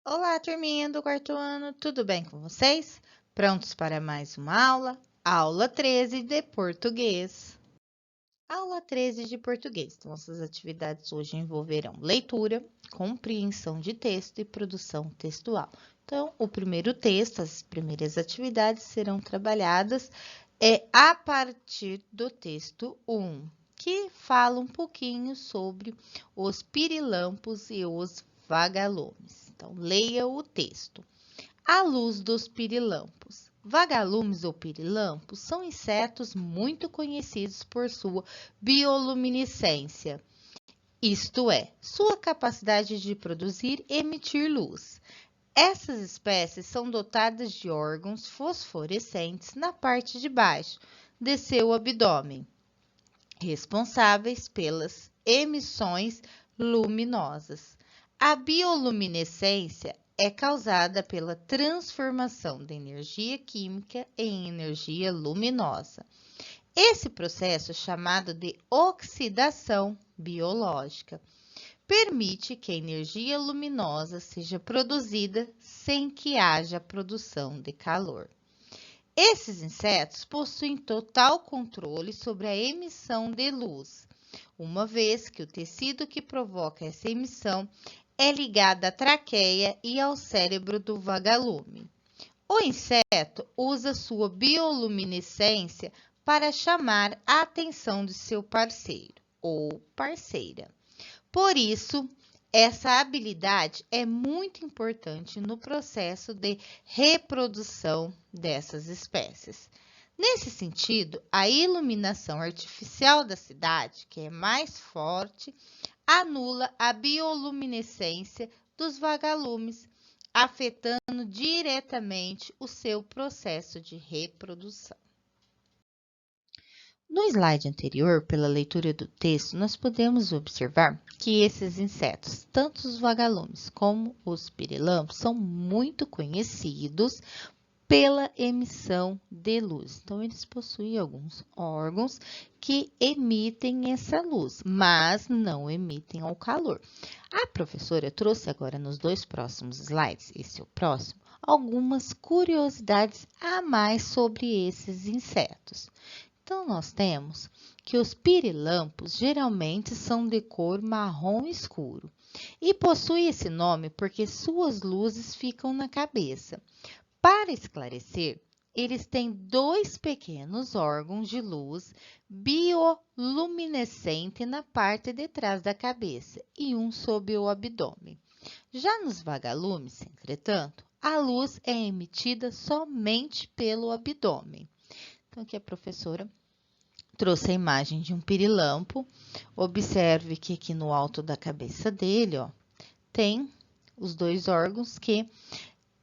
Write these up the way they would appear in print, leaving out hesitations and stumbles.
Olá, turminha do quarto ano, tudo bem com vocês? Prontos para mais uma aula? Aula 13 de português. Aula 13 de português. Nossas atividades hoje envolverão leitura, compreensão de texto e produção textual. Então, o primeiro texto, as primeiras atividades serão trabalhadas a partir do texto 1, que fala um pouquinho sobre os pirilampos e os vagalumes. Então, leia o texto. A luz dos pirilampos. Vagalumes ou pirilampos são insetos muito conhecidos por sua bioluminescência, isto é, sua capacidade de produzir e emitir luz. Essas espécies são dotadas de órgãos fosforescentes na parte de baixo de seu abdômen, responsáveis pelas emissões luminosas. A bioluminescência é causada pela transformação da energia química em energia luminosa. Esse processo, chamado de oxidação biológica, permite que a energia luminosa seja produzida sem que haja produção de calor. Esses insetos possuem total controle sobre a emissão de luz, uma vez que o tecido que provoca essa emissão é ligado à traqueia e ao cérebro do vagalume. O inseto usa sua bioluminescência para chamar a atenção de seu parceiro ou parceira. Por isso, essa habilidade é muito importante no processo de reprodução dessas espécies. Nesse sentido, a iluminação artificial da cidade, que é mais forte, anula a bioluminescência dos vagalumes, afetando diretamente o seu processo de reprodução. No slide anterior, pela leitura do texto, nós podemos observar que esses insetos, tanto os vagalumes como os pirilampos, são muito conhecidos pela emissão de luz. Então, eles possuem alguns órgãos que emitem essa luz, mas não emitem o calor. A professora trouxe agora nos dois próximos slides, esse é o próximo, algumas curiosidades a mais sobre esses insetos. Então, nós temos que os pirilampos geralmente são de cor marrom escuro e possuem esse nome porque suas luzes ficam na cabeça. Para esclarecer, eles têm dois pequenos órgãos de luz bioluminescente na parte de trás da cabeça e um sob o abdômen. Já nos vagalumes, entretanto, a luz é emitida somente pelo abdômen. Então, aqui a professora trouxe a imagem de um pirilampo. Observe que aqui no alto da cabeça dele, ó, tem os dois órgãos que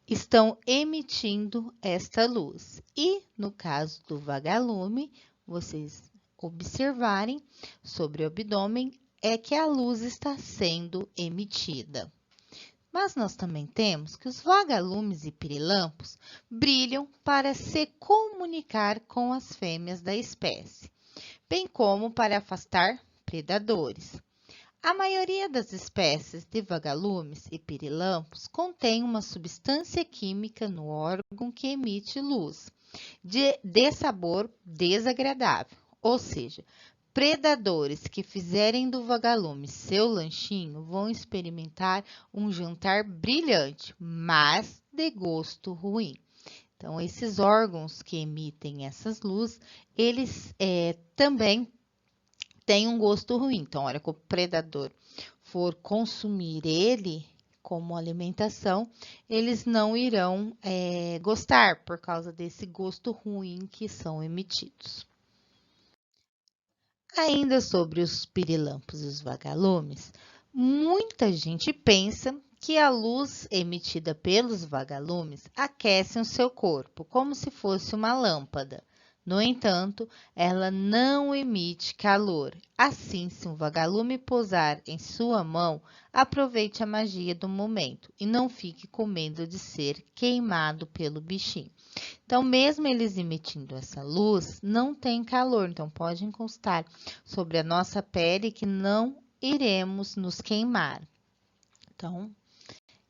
estão emitindo esta luz. E no caso do vagalume, vocês observarem sobre o abdômen, é que a luz está sendo emitida. Mas nós também temos que os vagalumes e pirilampos brilham para se comunicar com as fêmeas da espécie, bem como para afastar predadores. A maioria das espécies de vagalumes e pirilampos contém uma substância química no órgão que emite luz, de sabor desagradável, ou seja, predadores que fizerem do vagalume seu lanchinho vão experimentar um jantar brilhante, mas de gosto ruim. Então, esses órgãos que emitem essas luzes, eles também têm um gosto ruim. Então, a hora que o predador for consumir ele como alimentação, eles não irão gostar por causa desse gosto ruim que são emitidos. Ainda sobre os pirilampos e os vagalumes, muita gente pensa que a luz emitida pelos vagalumes aquece o seu corpo, como se fosse uma lâmpada. No entanto, ela não emite calor. Assim, se um vagalume pousar em sua mão, aproveite a magia do momento e não fique com medo de ser queimado pelo bichinho. Então, mesmo eles emitindo essa luz, não tem calor. Então, pode encostar sobre a nossa pele que não iremos nos queimar. Então,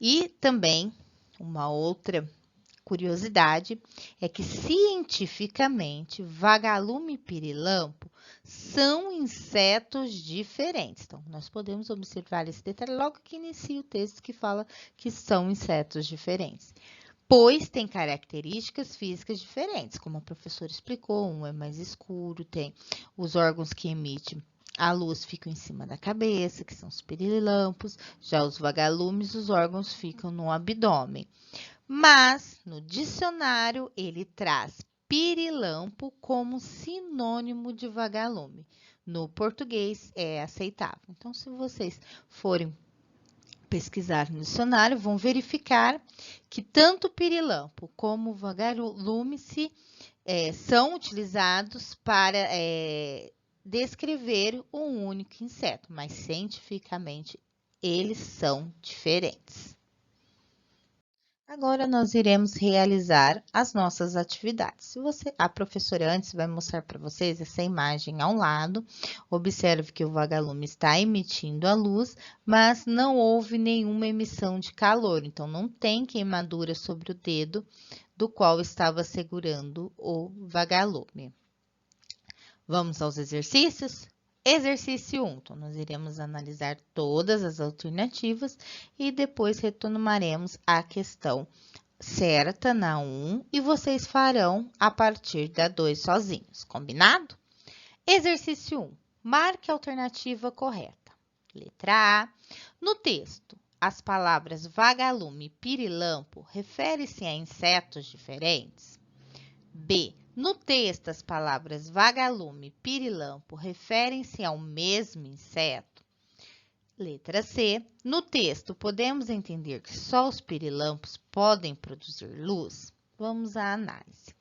E também uma outra curiosidade é que cientificamente vagalume e pirilampo são insetos diferentes. Então, nós podemos observar esse detalhe logo que inicia o texto que fala que são insetos diferentes, pois tem características físicas diferentes, como a professora explicou, um é mais escuro, tem os órgãos que emitem a luz ficam em cima da cabeça, que são os pirilampos, já os vagalumes, os órgãos ficam no abdômen. Mas, no dicionário, ele traz pirilampo como sinônimo de vagalume. No português, é aceitável. Então, se vocês forem pesquisar no dicionário, vão verificar que tanto pirilampo como vagalume são utilizados para descrever um único inseto, mas cientificamente eles são diferentes. Agora nós iremos realizar as nossas atividades. A professora antes vai mostrar para vocês essa imagem ao lado. Observe que o vagalume está emitindo a luz, mas não houve nenhuma emissão de calor, então não tem queimadura sobre o dedo do qual estava segurando o vagalume. Vamos aos exercícios? Exercício 1. Então, nós iremos analisar todas as alternativas e depois retomaremos a questão certa na 1 e vocês farão a partir da 2 sozinhos, combinado? Exercício 1. Marque a alternativa correta. Letra A. No texto, as palavras vagalume e pirilampo referem-se a insetos diferentes? B. No texto, as palavras vagalume e pirilampo referem-se ao mesmo inseto? Letra C. No texto, podemos entender que só os pirilampos podem produzir luz? Vamos à análise.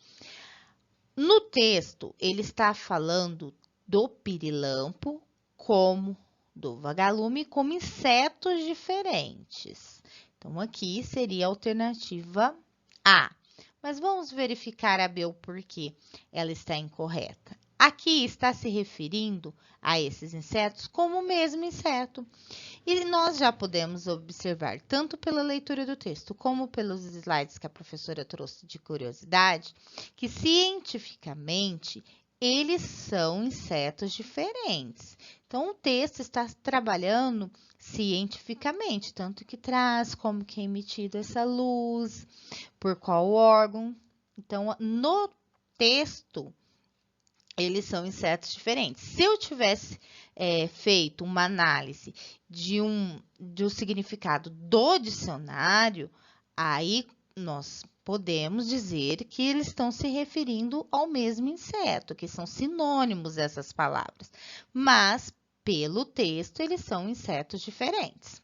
No texto, ele está falando do pirilampo como do vagalume como insetos diferentes. Então, aqui seria a alternativa A. Mas vamos verificar a B o porquê ela está incorreta. Aqui está se referindo a esses insetos como o mesmo inseto. E nós já podemos observar, tanto pela leitura do texto como pelos slides que a professora trouxe de curiosidade, que cientificamente eles são insetos diferentes. Então, o texto está trabalhando cientificamente, tanto que traz como que é emitida essa luz, por qual órgão. Então, no texto, eles são insetos diferentes. Se eu tivesse feito uma análise do significado do dicionário, aí nós podemos dizer que eles estão se referindo ao mesmo inseto, que são sinônimos dessas palavras. Mas, pelo texto, eles são insetos diferentes.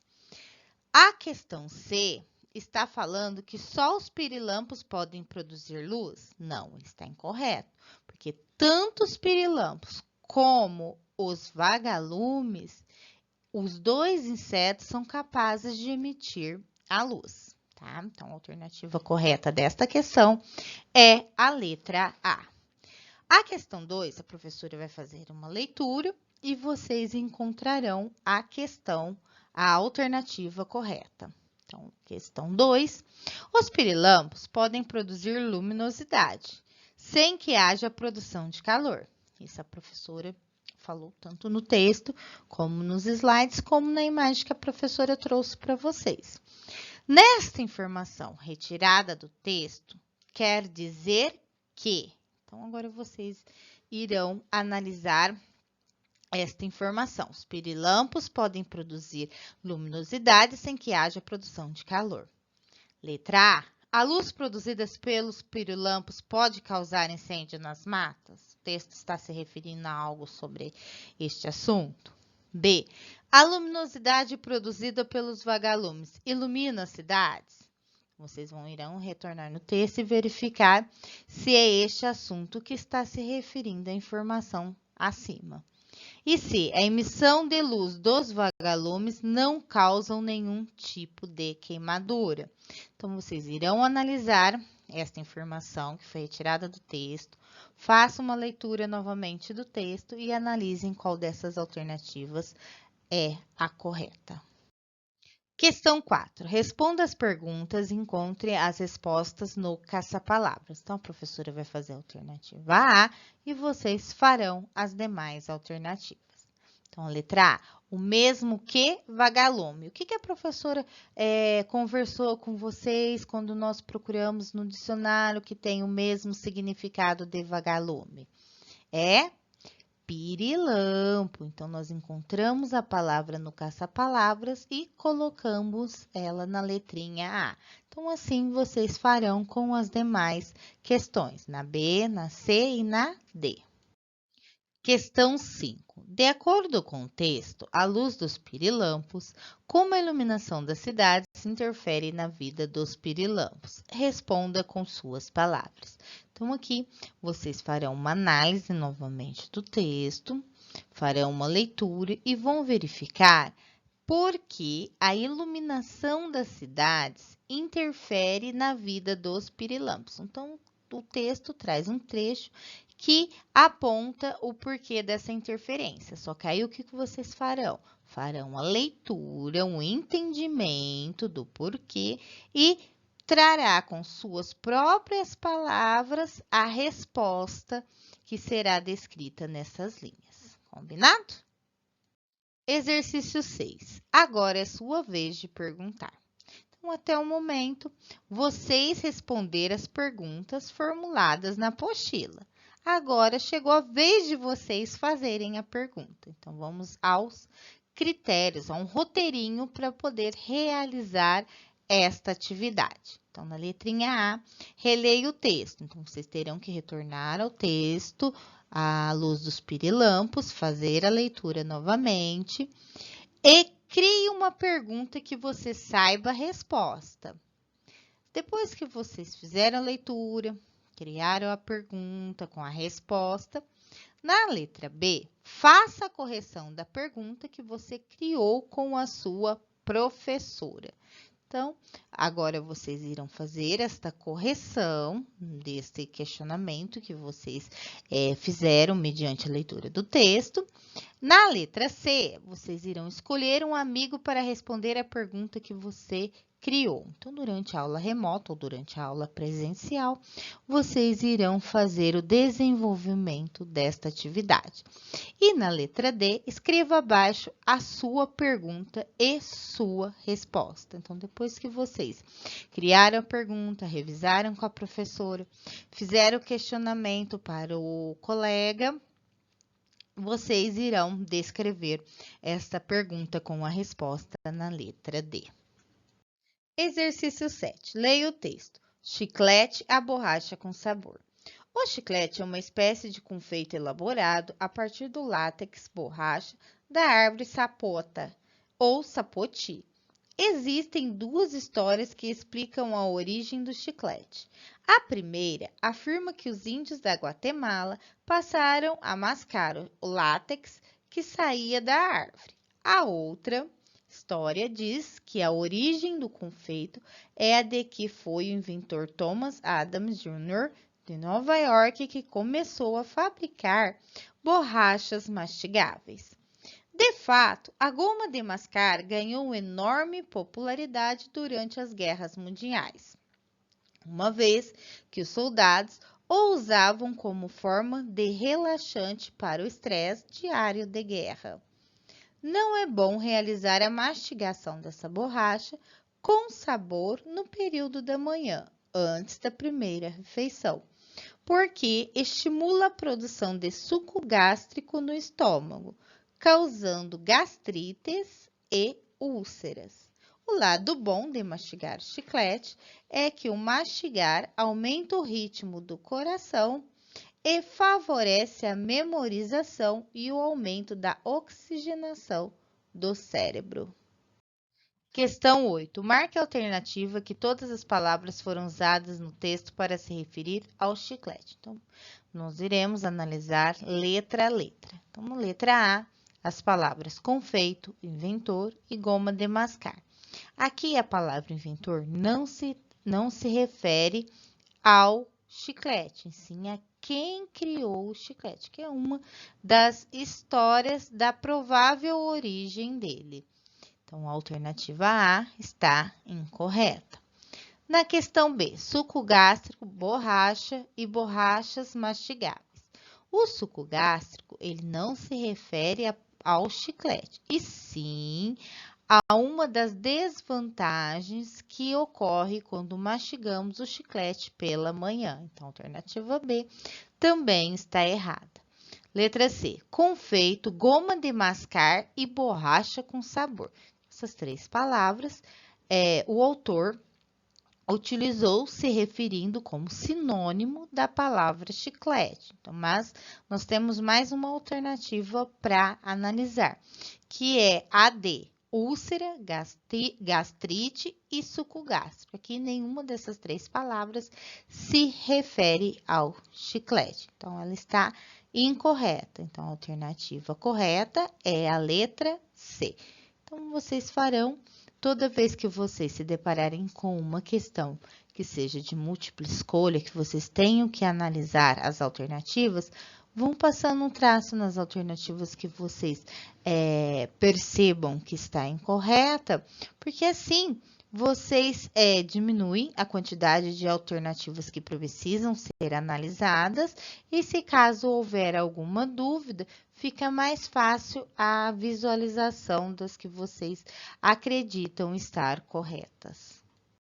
A questão C está falando que só os pirilampos podem produzir luz? Não, está incorreto, porque tanto os pirilampos como os vagalumes, os dois insetos são capazes de emitir a luz, tá? Então, a alternativa correta desta questão é a letra A. A questão 2, a professora vai fazer uma leitura e vocês encontrarão a alternativa correta. Então, questão 2. Os pirilampos podem produzir luminosidade, sem que haja produção de calor. Isso a professora falou tanto no texto, como nos slides, como na imagem que a professora trouxe para vocês. Nesta informação retirada do texto, quer dizer que... Então, agora vocês irão analisar esta informação. Os pirilampos podem produzir luminosidade sem que haja produção de calor. Letra A. A luz produzida pelos pirilampos pode causar incêndio nas matas? O texto está se referindo a algo sobre este assunto. B. A luminosidade produzida pelos vagalumes ilumina as cidades? Vocês irão retornar no texto e verificar se é este assunto que está se referindo à informação acima. E se a emissão de luz dos vagalumes não causam nenhum tipo de queimadura. Então, vocês irão analisar esta informação que foi retirada do texto, façam uma leitura novamente do texto e analisem qual dessas alternativas é a correta. Questão 4. Responda as perguntas e encontre as respostas no caça-palavras. Então, a professora vai fazer a alternativa A e vocês farão as demais alternativas. Então, a letra A, o mesmo que vagalume. O que a professora conversou com vocês quando nós procuramos no dicionário que tem o mesmo significado de vagalume? É pirilampo. Então, nós encontramos a palavra no caça-palavras e colocamos ela na letrinha A. Então, assim vocês farão com as demais questões, na B, na C e na D. Questão 5. De acordo com o texto, a luz dos pirilampos, como a iluminação das cidades interfere na vida dos pirilampos? Responda com suas palavras. Então, aqui vocês farão uma análise novamente do texto, farão uma leitura e vão verificar por que a iluminação das cidades interfere na vida dos pirilampos. Então, o texto traz um trecho que aponta o porquê dessa interferência. Só que aí o que vocês farão? Farão a leitura, um entendimento do porquê e trará com suas próprias palavras a resposta que será descrita nessas linhas. Combinado? Exercício 6. Agora é sua vez de perguntar. Então, até o momento, vocês responderam as perguntas formuladas na apostila. Agora chegou a vez de vocês fazerem a pergunta. Então, vamos aos critérios, a um roteirinho para poder realizar esta atividade. Então, na letrinha A, releia o texto. Então, vocês terão que retornar ao texto, à luz dos pirilampos, fazer a leitura novamente e crie uma pergunta que você saiba a resposta. Depois que vocês fizeram a leitura, criaram a pergunta com a resposta, na letra B, faça a correção da pergunta que você criou com a sua professora. Então, agora vocês irão fazer esta correção desse questionamento que vocês fizeram mediante a leitura do texto. Na letra C, vocês irão escolher um amigo para responder a pergunta que você criou. Então, durante a aula remota ou durante a aula presencial, vocês irão fazer o desenvolvimento desta atividade. E na letra D, escreva abaixo a sua pergunta e sua resposta. Então, depois que vocês criaram a pergunta, revisaram com a professora, fizeram o questionamento para o colega, vocês irão descrever esta pergunta com a resposta na letra D. Exercício 7. Leia o texto. Chiclete, a borracha com sabor. O chiclete é uma espécie de confeito elaborado a partir do látex borracha da árvore sapota ou sapoti. Existem duas histórias que explicam a origem do chiclete. A primeira afirma que os índios da Guatemala passaram a mascar o látex que saía da árvore. A outra história diz que a origem do confeito é a de que foi o inventor Thomas Adams Jr. de Nova York que começou a fabricar borrachas mastigáveis. De fato, a goma de mascar ganhou enorme popularidade durante as guerras mundiais, uma vez que os soldados o usavam como forma de relaxante para o estresse diário de guerra. Não é bom realizar a mastigação dessa borracha com sabor no período da manhã, antes da primeira refeição, porque estimula a produção de suco gástrico no estômago, causando gastrites e úlceras. O lado bom de mastigar chiclete é que o mastigar aumenta o ritmo do coração e favorece a memorização e o aumento da oxigenação do cérebro. Questão 8. Marque a alternativa que todas as palavras foram usadas no texto para se referir ao chiclete. Então, nós iremos analisar letra a letra. Então, na letra A, as palavras confeito, inventor e goma de mascar. Aqui a palavra inventor não se refere ao chiclete, sim a quem criou o chiclete, que é uma das histórias da provável origem dele. Então, a alternativa A está incorreta. Na questão B, suco gástrico, borracha e borrachas mastigáveis. O suco gástrico, ele não se refere ao chiclete, e sim a uma das desvantagens que ocorre quando mastigamos o chiclete pela manhã. Então, a alternativa B também está errada. Letra C, confeito, goma de mascar e borracha com sabor. Essas três palavras, o autor utilizou se referindo como sinônimo da palavra chiclete. Então, mas nós temos mais uma alternativa para analisar, que é a D, úlcera, gastrite e suco gástrico. Aqui nenhuma dessas três palavras se refere ao chiclete. Então, ela está incorreta. Então, a alternativa correta é a letra C. Então, vocês farão, toda vez que vocês se depararem com uma questão que seja de múltipla escolha, que vocês tenham que analisar as alternativas, vão passando um traço nas alternativas que vocês percebam que está incorreta, porque assim vocês diminuem a quantidade de alternativas que precisam ser analisadas e, se caso houver alguma dúvida, fica mais fácil a visualização das que vocês acreditam estar corretas.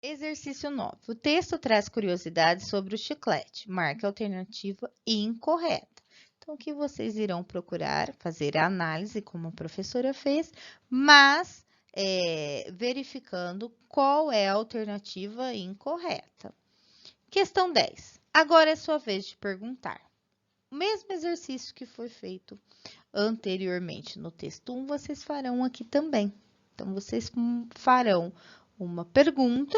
Exercício 9. O texto traz curiosidades sobre o chiclete. Marque a alternativa incorreta. Então, o que vocês irão procurar? Fazer a análise, como a professora fez, mas verificando qual é a alternativa incorreta. Questão 10. Agora é sua vez de perguntar. O mesmo exercício que foi feito anteriormente no texto 1, vocês farão aqui também. Então, vocês farão uma pergunta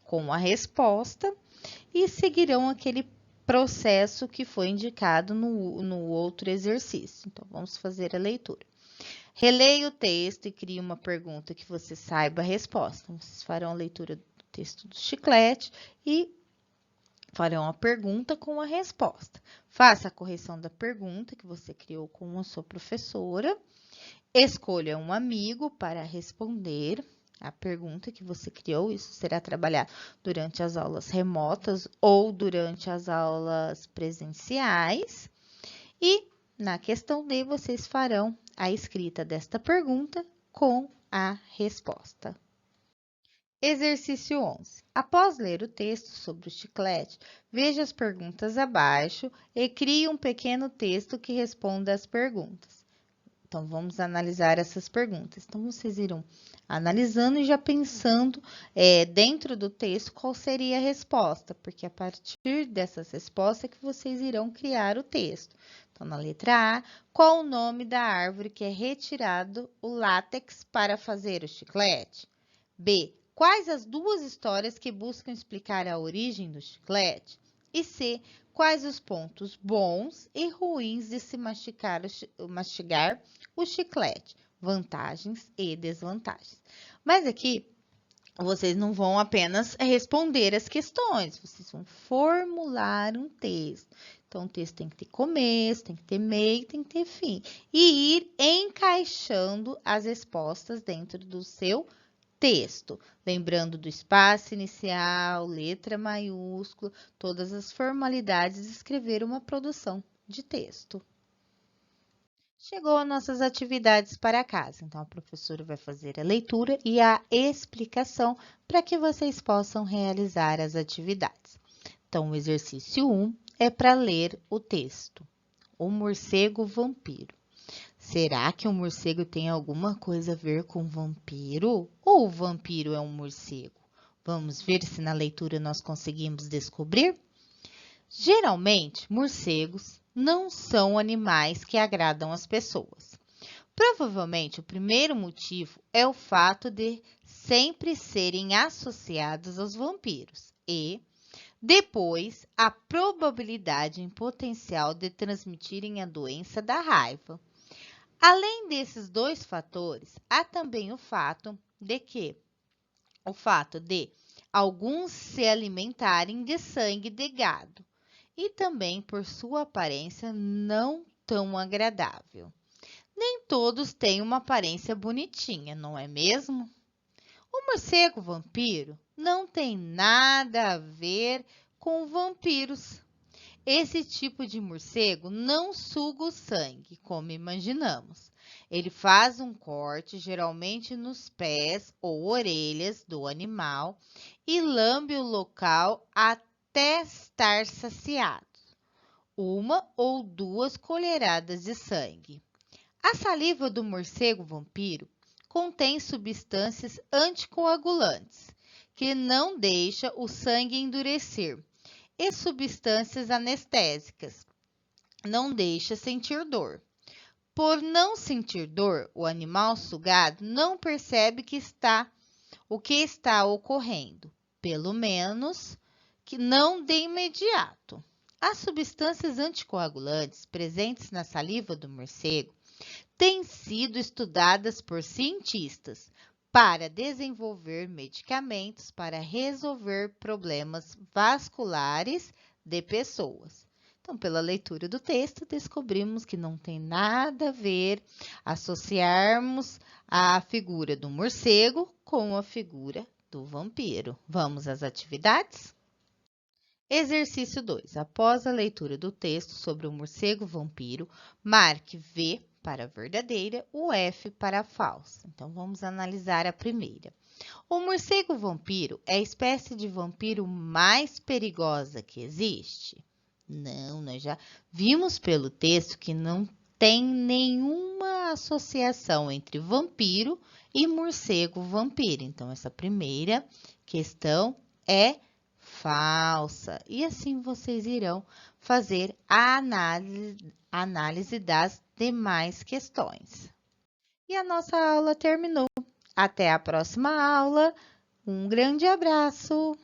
com a resposta e seguirão aquele processo que foi indicado no outro exercício. Então, vamos fazer a leitura. Releia o texto e crie uma pergunta que você saiba a resposta. Vocês farão a leitura do texto do chiclete e farão a pergunta com a resposta. Faça a correção da pergunta que você criou com a sua professora. Escolha um amigo para responder a pergunta que você criou. Isso será trabalhado durante as aulas remotas ou durante as aulas presenciais. E na questão D, vocês farão a escrita desta pergunta com a resposta. Exercício 11. Após ler o texto sobre o chiclete, veja as perguntas abaixo e crie um pequeno texto que responda às perguntas. Então, vamos analisar essas perguntas. Então, vocês irão analisando e já pensando dentro do texto qual seria a resposta, porque a partir dessas respostas é que vocês irão criar o texto. Então, na letra A, qual o nome da árvore que é retirado o látex para fazer o chiclete? B, quais as duas histórias que buscam explicar a origem do chiclete? E C, quais os pontos bons e ruins de se mastigar o chiclete? Vantagens e desvantagens. Mas aqui, vocês não vão apenas responder as questões, vocês vão formular um texto. Então, o texto tem que ter começo, tem que ter meio, tem que ter fim. E ir encaixando as respostas dentro do seu texto, lembrando do espaço inicial, letra maiúscula, todas as formalidades de escrever uma produção de texto. Chegou as nossas atividades para casa, então a professora vai fazer a leitura e a explicação para que vocês possam realizar as atividades. Então, o exercício 1 é para ler o texto. O morcego vampiro. Será que o morcego tem alguma coisa a ver com vampiro? Ou o vampiro é um morcego? Vamos ver se na leitura nós conseguimos descobrir? Geralmente, morcegos não são animais que agradam as pessoas. Provavelmente, o primeiro motivo é o fato de sempre serem associados aos vampiros e, depois, a probabilidade em potencial de transmitirem a doença da raiva. Além desses dois fatores, há também o fato de alguns se alimentarem de sangue de gado e também por sua aparência não tão agradável. Nem todos têm uma aparência bonitinha, não é mesmo? O morcego vampiro não tem nada a ver com vampiros. Esse tipo de morcego não suga o sangue, como imaginamos. Ele faz um corte, geralmente nos pés ou orelhas do animal, e lambe o local até estar saciado. Uma ou duas colheradas de sangue. A saliva do morcego vampiro contém substâncias anticoagulantes, que não deixam o sangue endurecer, e substâncias anestésicas, não deixa sentir dor. Por não sentir dor, o animal sugado não percebe o que está ocorrendo, pelo menos que não de imediato. As substâncias anticoagulantes presentes na saliva do morcego têm sido estudadas por cientistas para desenvolver medicamentos para resolver problemas vasculares de pessoas. Então, pela leitura do texto, descobrimos que não tem nada a ver associarmos a figura do morcego com a figura do vampiro. Vamos às atividades? Exercício 2. Após a leitura do texto sobre o morcego vampiro, marque V para verdadeira, o F para falsa. Então, vamos analisar a primeira. O morcego vampiro é a espécie de vampiro mais perigosa que existe? Não, nós já vimos pelo texto que não tem nenhuma associação entre vampiro e morcego vampiro. Então, essa primeira questão é falsa. E assim vocês irão fazer a análise das demais questões. E a nossa aula terminou. Até a próxima aula. Um grande abraço!